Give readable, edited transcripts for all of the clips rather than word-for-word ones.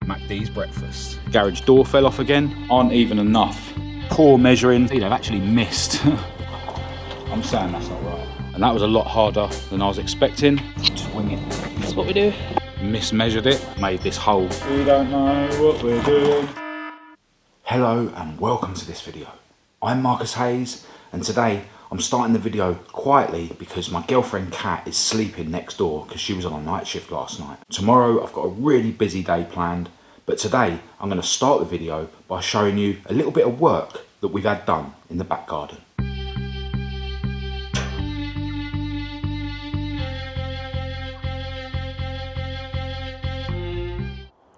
MACD's breakfast. Garage door fell off again. Aren't even enough. Poor measuring. See, they've actually missed. I'm saying that's not right. And that was a lot harder than I was expecting. Just wing it. That's what we do. Mismeasured it, made this hole. We don't know what we're doing. Hello and welcome to this video. I'm Marcus Hayes, and today I'm starting the video quietly because my girlfriend Kat is sleeping next door because she was on a night shift last night. Tomorrow I've got a really busy day planned, but today I'm going to start the video by showing you a little bit of work that we've had done in the back garden.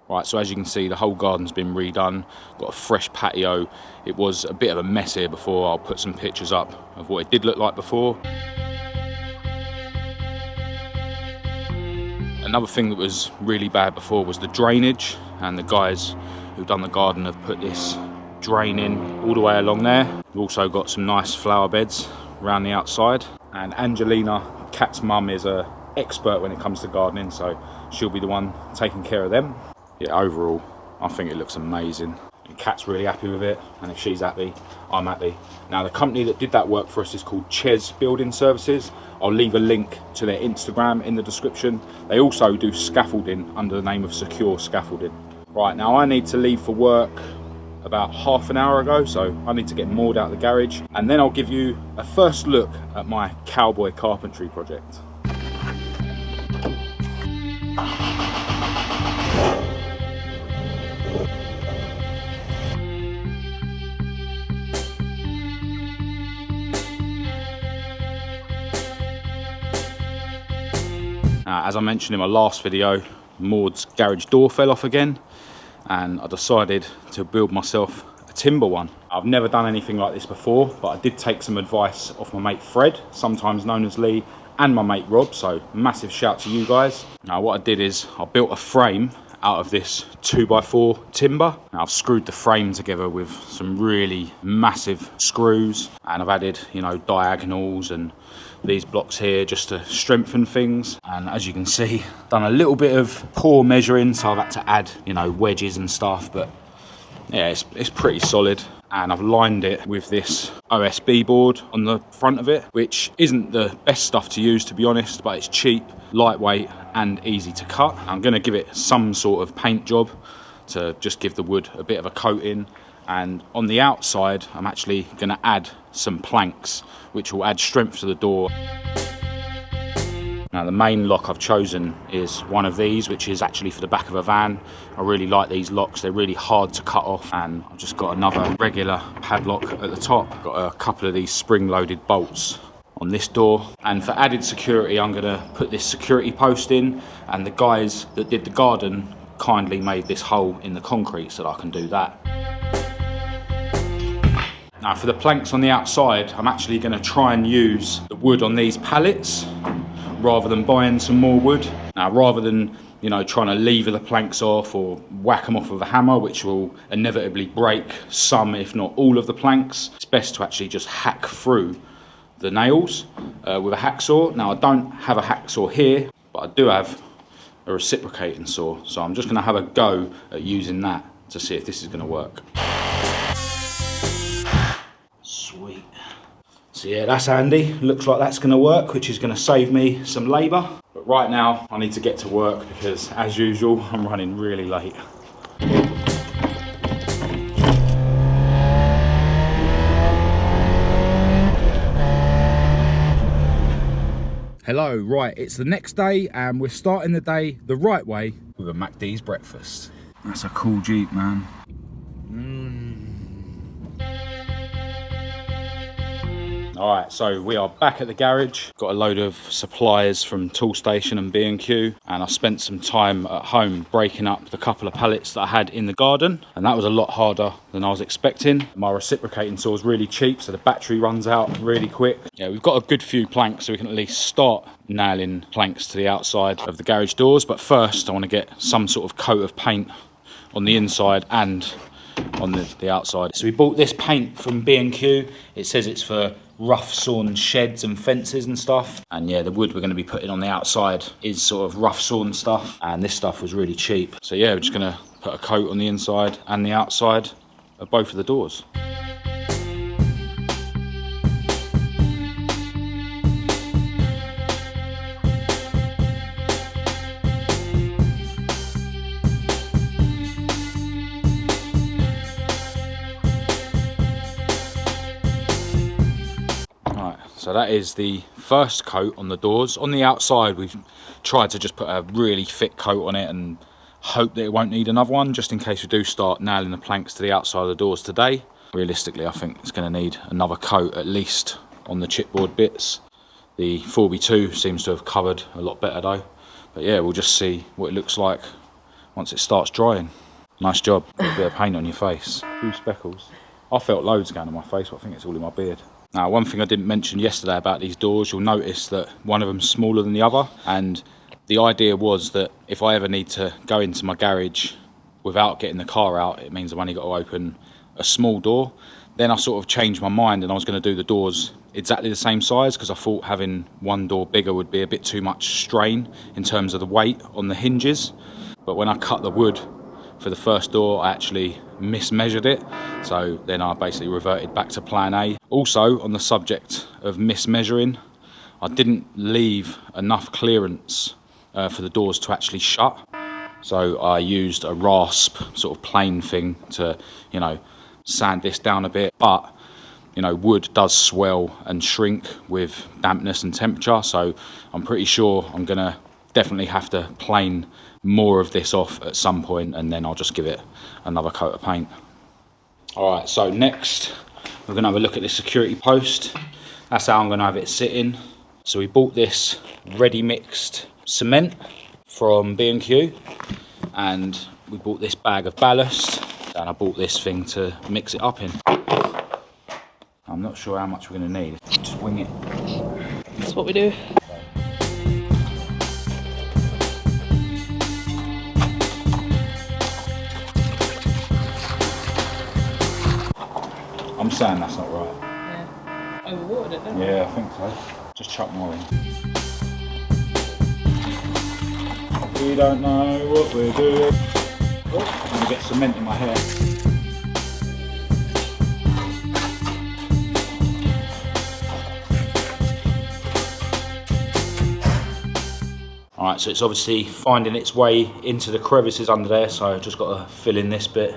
Right, so as you can see, the whole garden's been redone, got a fresh patio. It was a bit of a mess here before. I'll put some pictures up of what it did look like before. Another thing that was really bad before was the drainage, and the guys who've done the garden have put this drain in all the way along there. We've also got some nice flower beds around the outside, and Angelina, Kat's mum, is an expert when it comes to gardening, so she'll be the one taking care of them. Yeah, overall, I think it looks amazing. And Kat's really happy with it, and if she's happy, I'm happy. Now, the company that did that work for us is called Ches Building Services. I'll leave a link to their Instagram in the description. They also do scaffolding under the name of Secure Scaffolding. Right, now I need to leave for work about half an hour ago, so I need to get MAUDE out of the garage, and then I'll give you a first look at my Cowboy carpentry project. As I mentioned in my last video, MAUDE's garage door fell off again, and I decided to build myself a timber one. I've never done anything like this before, but I did take some advice off my mate Fred, sometimes known as Lee, and my mate Rob, so massive shout to you guys. Now what I did is I built a frame out of this 2x4 timber. Now I've screwed the frame together with some really massive screws, and I've added, you know, diagonals and these blocks here just to strengthen things. And as you can see, done a little bit of poor measuring, so I've had to add, you know, wedges and stuff, but yeah, it's pretty solid. And I've lined it with this OSB board on the front of it, which isn't the best stuff to use, to be honest, but it's cheap, lightweight and easy to cut. I'm going to give it some sort of paint job to just give the wood a bit of a coating, and on the outside I'm actually going to add some planks which will add strength to the door. Now the main lock I've chosen is one of these, which is actually for the back of a van. I really like these locks, they're really hard to cut off, and I've just got another regular padlock at the top. I've got a couple of these spring-loaded bolts on this door, and for added security I'm going to put this security post in, and the guys that did the garden kindly made this hole in the concrete so that I can do that. Now for the planks on the outside, I'm actually going to try and use the wood on these pallets rather than buying some more wood. Now rather than, you know, trying to lever the planks off or whack them off with a hammer, which will inevitably break some if not all of the planks, it's best to actually just hack through the nails with a hacksaw. Now I don't have a hacksaw here, but I do have a reciprocating saw, so I'm just going to have a go at using that to see if this is going to work. Sweet. So yeah, that's handy. Looks like that's going to work, which is going to save me some labour. But right now I need to get to work because, as usual, I'm running really late. Hello, right, it's the next day and we're starting the day the right way with a MACD's breakfast. That's a cool Jeep, man. Alright, so we are back at the garage. Got a load of supplies from Toolstation and B&Q, and I spent some time at home breaking up the couple of pallets that I had in the garden, and that was a lot harder than I was expecting. My reciprocating saw is really cheap, so the battery runs out really quick. Yeah, we've got a good few planks, so we can at least start nailing planks to the outside of the garage doors, but first I want to get some sort of coat of paint on the inside and on the outside. So we bought this paint from B&Q. It says it's for rough sawn sheds and fences and stuff, and yeah, the wood we're going to be putting on the outside is sort of rough sawn stuff, and this stuff was really cheap. So yeah, we're just going to put a coat on the inside and the outside of both of the doors. So that is the first coat on the doors. On the outside, we've tried to just put a really thick coat on it and hope that it won't need another one, just in case we do start nailing the planks to the outside of the doors today. Realistically, I think it's going to need another coat at least on the chipboard bits. The 4x2 seems to have covered a lot better though. But yeah, we'll just see what it looks like once it starts drying. Nice job. A bit of paint on your face. A few speckles. I felt loads going on my face, but I think it's all in my beard. Now, one thing I didn't mention yesterday about these doors, you'll notice that one of them's smaller than the other, and the idea was that if I ever need to go into my garage without getting the car out, it means I've only got to open a small door. Then I sort of changed my mind and I was going to do the doors exactly the same size, because I thought having one door bigger would be a bit too much strain in terms of the weight on the hinges. But when I cut the wood for the first door, I actually mismeasured it, so then I basically reverted back to plan A. Also, on the subject of mismeasuring, I didn't leave enough clearance for the doors to actually shut, so I used a rasp sort of plane thing to, you know, sand this down a bit. But you know, wood does swell and shrink with dampness and temperature, so I'm pretty sure I'm gonna definitely have to plane more of this off at some point, and then I'll just give it another coat of paint. Alright, so next we're going to have a look at this security post. That's how I'm going to have it sitting. So we bought this ready mixed cement from B&Q, and we bought this bag of ballast, and I bought this thing to mix it up in. I'm not sure how much we're going to need. Just wing it. That's what we do. I'm saying that's not right. Yeah. Overwatered it, don't Yeah, I think so. Just chuck more in. We don't know what we're doing. Oh, I'm gonna get cement in my hair. Alright, so it's obviously finding its way into the crevices under there, so I've just got to fill in this bit.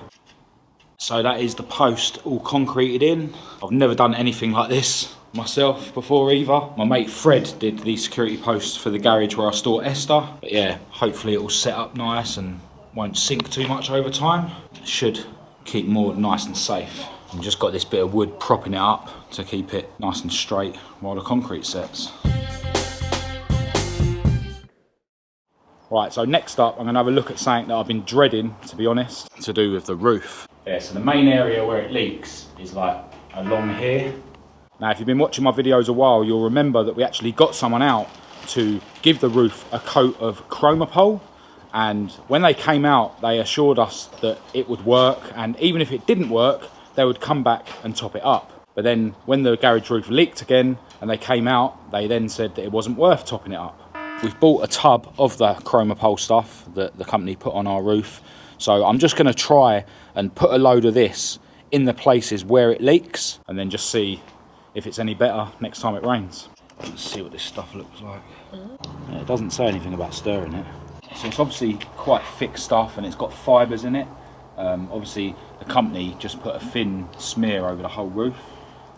So that is the post all concreted in. I've never done anything like this myself before either. My mate Fred did the security posts for the garage where I store Esther. But yeah, hopefully it will set up nice and won't sink too much over time. It should keep moored nice and safe. I've just got this bit of wood propping it up to keep it nice and straight while the concrete sets. Right, so next up I'm going to have a look at something that I've been dreading, to be honest, to do with the roof. Yeah, so the main area where it leaks is like along here. Now, if you've been watching my videos a while, you'll remember that we actually got someone out to give the roof a coat of chromopole. And when they came out, they assured us that it would work. And even if it didn't work, they would come back and top it up. But then when the garage roof leaked again and they came out, they then said that it wasn't worth topping it up. We've bought a tub of the chromopole stuff that the company put on our roof. So I'm just going to try and put a load of this in the places where it leaks, and then just see if it's any better next time it rains. Let's see what this stuff looks like. Yeah, it doesn't say anything about stirring it. So it's obviously quite thick stuff and it's got fibres in it. Obviously the company just put a thin smear over the whole roof.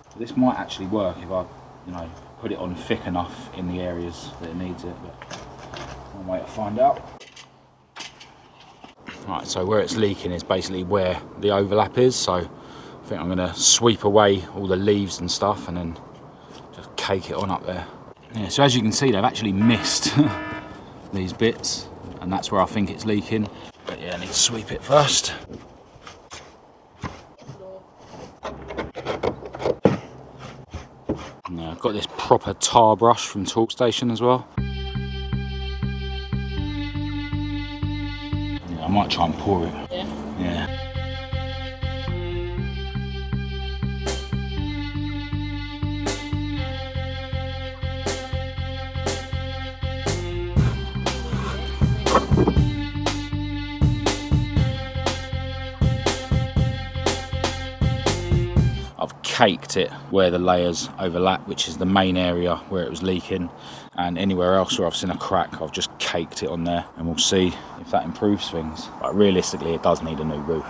But this might actually work if I, you know, put it on thick enough in the areas that it needs it, but I'll wait to find out. Right, so where it's leaking is basically where the overlap is, so I think I'm going to sweep away all the leaves and stuff and then just cake it on up there. Yeah, so as you can see, they've actually missed these bits, and that's where I think it's leaking. But yeah, I need to sweep it first. Yeah, I've got this proper tar brush from Talkstation as well. I might try and pour it. Yeah. Yeah. I've caked it where the layers overlap, which is the main area where it was leaking, and anywhere else where I've seen a crack, I've just caked it on there, and we'll see if that improves things. But realistically, it does need a new roof.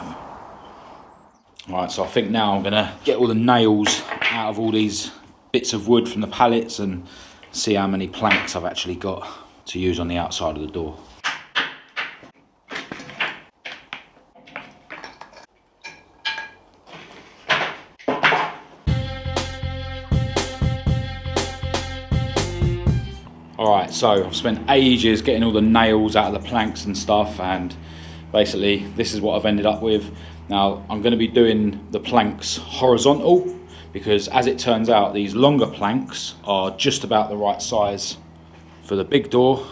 Alright, so I think now I'm gonna get all the nails out of all these bits of wood from the pallets and see how many planks I've actually got to use on the outside of the door. Alright, so I've spent ages getting all the nails out of the planks and stuff, and basically this is what I've ended up with. Now I'm going to be doing the planks horizontal, because as it turns out these longer planks are just about the right size for the big door,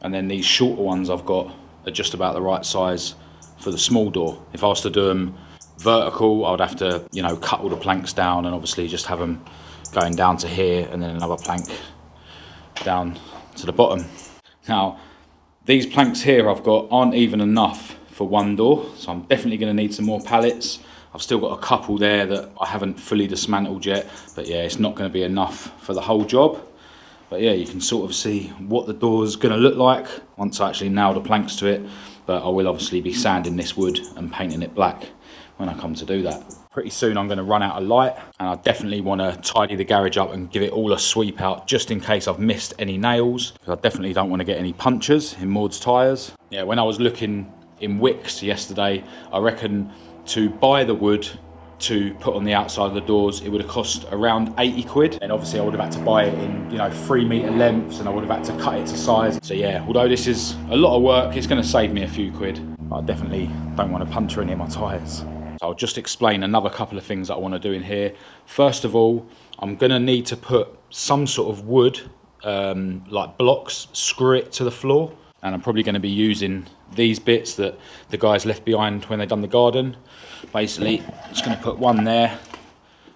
and then these shorter ones I've got are just about the right size for the small door. If I was to do them vertical, I'd have to, you know, cut all the planks down and obviously just have them going down to here and then another plank down to the bottom. Now these planks here I've got aren't even enough for one door, so I'm definitely going to need some more pallets. I've still got a couple there that I haven't fully dismantled yet, but yeah, it's not going to be enough for the whole job. But yeah, you can sort of see what the door's going to look like once I actually nail the planks to it, but I will obviously be sanding this wood and painting it black when I come to do that. Pretty soon I'm going to run out of light, and I definitely want to tidy the garage up and give it all a sweep out just in case I've missed any nails, because I definitely don't want to get any punctures in Maude's tyres. Yeah, when I was looking in Wicks yesterday, I reckon to buy the wood to put on the outside of the doors, it would have cost around 80 quid. And obviously I would have had to buy it in, you know, 3 metre lengths, and I would have had to cut it to size. So yeah, although this is a lot of work, it's going to save me a few quid. But I definitely don't want to puncture any of my tyres. So I'll just explain another couple of things that I want to do in here. First of all, I'm going to need to put some sort of wood, like blocks, screw it to the floor. And I'm probably going to be using these bits that the guys left behind when they done the garden. Basically, just going to put one there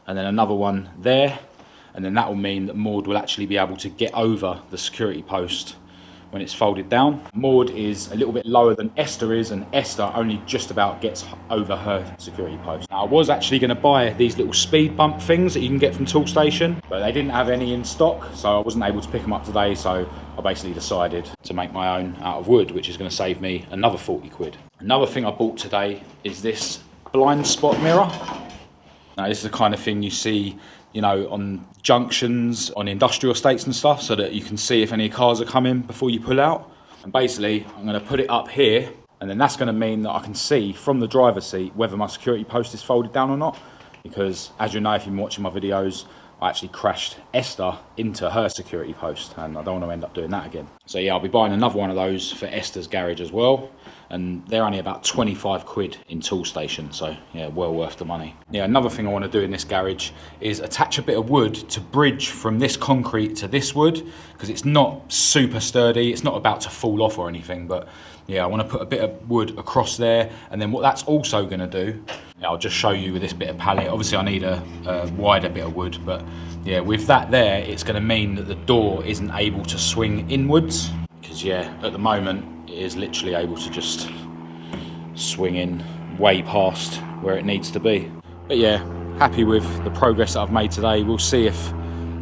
and then another one there, and then that will mean that Maude will actually be able to get over the security post when it's folded down. Maude is a little bit lower than Esther is, and Esther only just about gets over her security post. Now, I was actually going to buy these little speed bump things that you can get from Toolstation, but they didn't have any in stock, so I wasn't able to pick them up today, so I basically decided to make my own out of wood, which is going to save me another 40 quid. Another thing I bought today is this blind spot mirror. Now, this is the kind of thing you see, you know, on junctions, on industrial estates and stuff, so that you can see if any cars are coming before you pull out. And basically, I'm going to put it up here, and then that's going to mean that I can see from the driver's seat whether my security post is folded down or not. Because, as you know, if you've been watching my videos, I actually crashed Esther into her security post, and I don't want to end up doing that again. So yeah, I'll be buying another one of those for Esther's garage as well, and they're only about 25 quid in Toolstation, so yeah, well worth the money. Yeah, another thing I want to do in this garage is attach a bit of wood to bridge from this concrete to this wood, because it's not super sturdy, it's not about to fall off or anything, but yeah, I want to put a bit of wood across there, and then what that's also going to do, yeah, I'll just show you with this bit of pallet. Obviously I need a wider bit of wood, but yeah, with that there, it's going to mean that the door isn't able to swing inwards, because yeah, at the moment it is literally able to just swing in way past where it needs to be. But yeah, happy with the progress that I've made today. We'll see if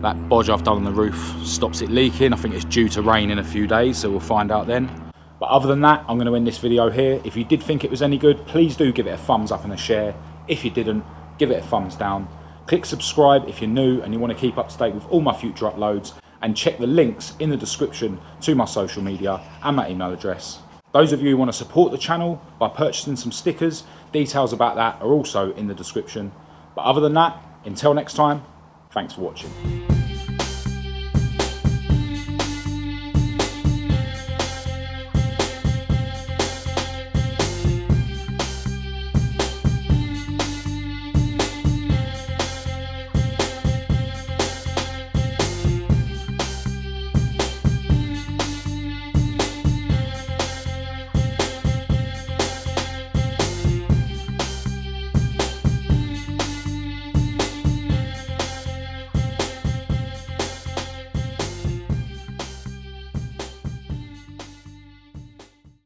that bodge I've done on the roof stops it leaking. I think it's due to rain in a few days, so we'll find out then. But other than that, I'm going to end this video here. If you did think it was any good, please do give it a thumbs up and a share. If you didn't, give it a thumbs down. Click subscribe if you're new and you want to keep up to date with all my future uploads, and check the links in the description to my social media and my email address. Those of you who want to support the channel by purchasing some stickers, details about that are also in the description. But other than that, until next time, thanks for watching.